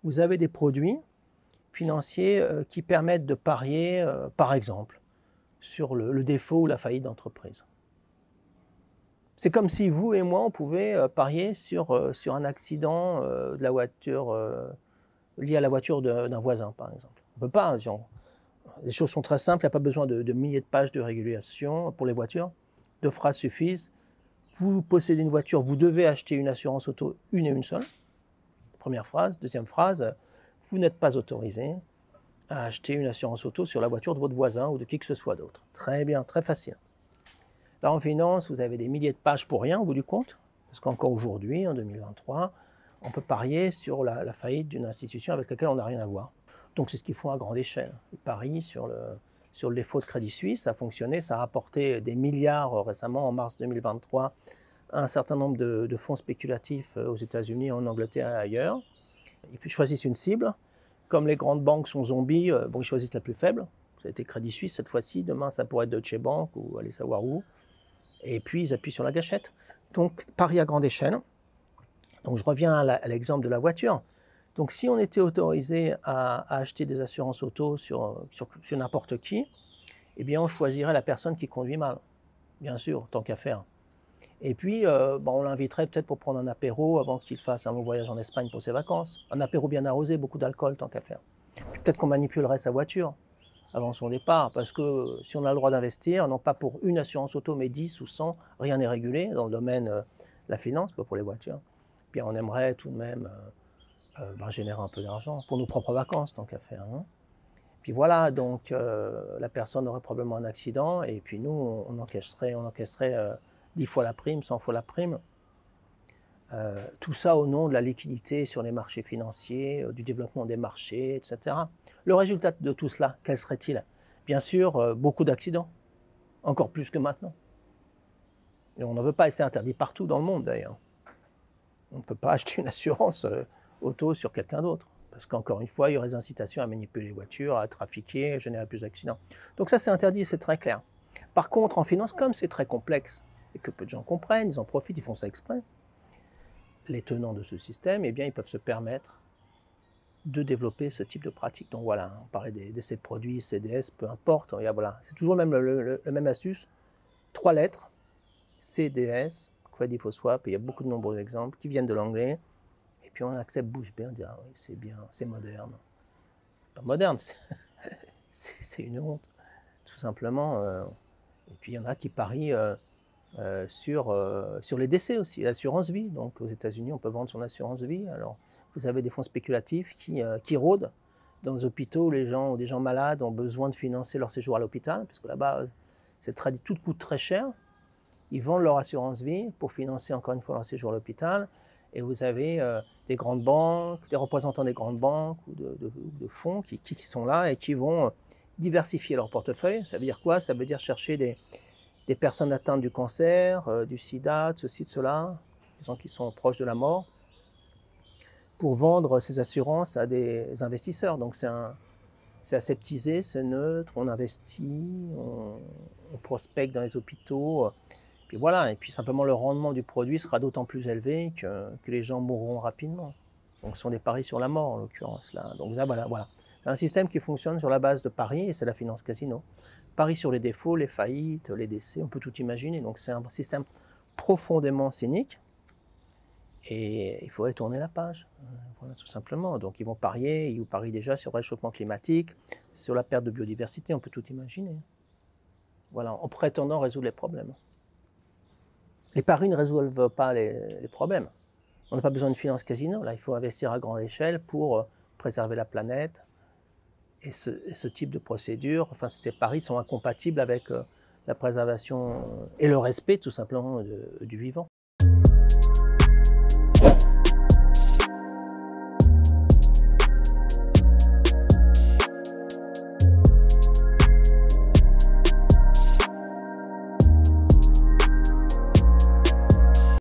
vous avez des produits financiers qui permettent de parier, par exemple, sur le défaut ou la faillite d'entreprise. C'est comme si vous et moi, on pouvait parier sur un accident de la voiture, lié à la voiture d'un voisin, par exemple. On ne peut pas. Les choses sont très simples, il n'y a pas besoin de milliers de pages de régulation pour les voitures. 2 phrases suffisent. Vous possédez une voiture, vous devez acheter une assurance auto, une et une seule. Première phrase. Deuxième phrase, vous n'êtes pas autorisé à acheter une assurance auto sur la voiture de votre voisin ou de qui que ce soit d'autre. Très bien, très facile. Là, en finance, vous avez des milliers de pages pour rien au bout du compte, parce qu'encore aujourd'hui, en 2023, on peut parier sur la faillite d'une institution avec laquelle on n'a rien à voir. Donc c'est ce qu'ils font à grande échelle. Ils parient sur le défaut de Crédit Suisse, ça a fonctionné, ça a rapporté des milliards récemment, en mars 2023, à un certain nombre de fonds spéculatifs aux États-Unis, en Angleterre et ailleurs. Et puis ils choisissent une cible. Comme les grandes banques sont zombies, ils choisissent la plus faible. Ça a été Crédit Suisse cette fois-ci, demain ça pourrait être Deutsche Bank ou allez savoir où. Et puis ils appuient sur la gâchette. Donc pari à grande échelle. Donc je reviens à l'exemple de la voiture. Donc si on était autorisé à acheter des assurances auto sur n'importe qui, eh bien on choisirait la personne qui conduit mal, bien sûr, tant qu'à faire. Et puis on l'inviterait peut-être pour prendre un apéro avant qu'il fasse un long voyage en Espagne pour ses vacances. Un apéro bien arrosé, beaucoup d'alcool, tant qu'à faire. Peut-être qu'on manipulerait sa voiture avant son départ, parce que si on a le droit d'investir, non pas pour une assurance auto, mais 10 ou 100, rien n'est régulé dans le domaine de la finance, pas pour les voitures. Puis on aimerait tout de même générer un peu d'argent pour nos propres vacances, tant qu'à faire. Hein. Puis voilà, donc la personne aurait probablement un accident, et puis nous, on encaisserait 10 fois la prime, 100 fois la prime. Tout ça au nom de la liquidité sur les marchés financiers, du développement des marchés, etc. Le résultat de tout cela, quel serait-il? Bien sûr, beaucoup d'accidents, encore plus que maintenant. Et on n'en veut pas, et c'est interdit partout dans le monde d'ailleurs. On ne peut pas acheter une assurance auto sur quelqu'un d'autre, parce qu'encore une fois, il y aurait des incitations à manipuler les voitures, à trafiquer, à générer plus d'accidents. Donc ça, c'est interdit, c'est très clair. Par contre, en finance, comme c'est très complexe, et que peu de gens comprennent, ils en profitent, ils font ça exprès, les tenants de ce système, eh bien, ils peuvent se permettre de développer ce type de pratique. Donc voilà, on parlait de ces produits, CDS, peu importe, voilà. C'est toujours même le même astuce, 3 lettres, CDS, Credit for Swap, et il y a beaucoup de nombreux exemples qui viennent de l'anglais, et puis on accepte bouche bée, on dit ah oui, c'est bien, c'est moderne. Pas moderne, c'est une honte, tout simplement. Et puis il y en a qui parient sur les décès aussi, l'assurance vie. Donc aux États-Unis, on peut vendre son assurance vie. Alors vous avez des fonds spéculatifs qui rôdent dans les hôpitaux où des gens malades ont besoin de financer leur séjour à l'hôpital, parce que là-bas, tout coûte très cher. Ils vendent leur assurance vie pour financer encore une fois leur séjour à l'hôpital. Et vous avez des grandes banques, des représentants des grandes banques ou de fonds qui sont là et qui vont diversifier leur portefeuille. Ça veut dire quoi? Ça veut dire chercher des personnes atteintes du cancer, du sida, de ceci, de cela, des gens qui sont proches de la mort, pour vendre ces assurances à des investisseurs. Donc c'est aseptisé, c'est neutre, on investit, on prospecte dans les hôpitaux. Puis voilà, et puis simplement le rendement du produit sera d'autant plus élevé que les gens mourront rapidement. Donc ce sont des paris sur la mort en l'occurrence là. Donc voilà. C'est un système qui fonctionne sur la base de paris, et c'est la finance casino. Paris sur les défauts, les faillites, les décès, on peut tout imaginer. Donc c'est un système profondément cynique. Et il faudrait tourner la page, voilà, tout simplement. Donc ils vont parier, ils parient déjà sur le réchauffement climatique, sur la perte de biodiversité, on peut tout imaginer. Voilà, en prétendant résoudre les problèmes. Les paris ne résolvent pas les problèmes. On n'a pas besoin de finance casino, là il faut investir à grande échelle pour préserver la planète. Et ce type de procédure, enfin ces paris sont incompatibles avec la préservation et le respect tout simplement du vivant.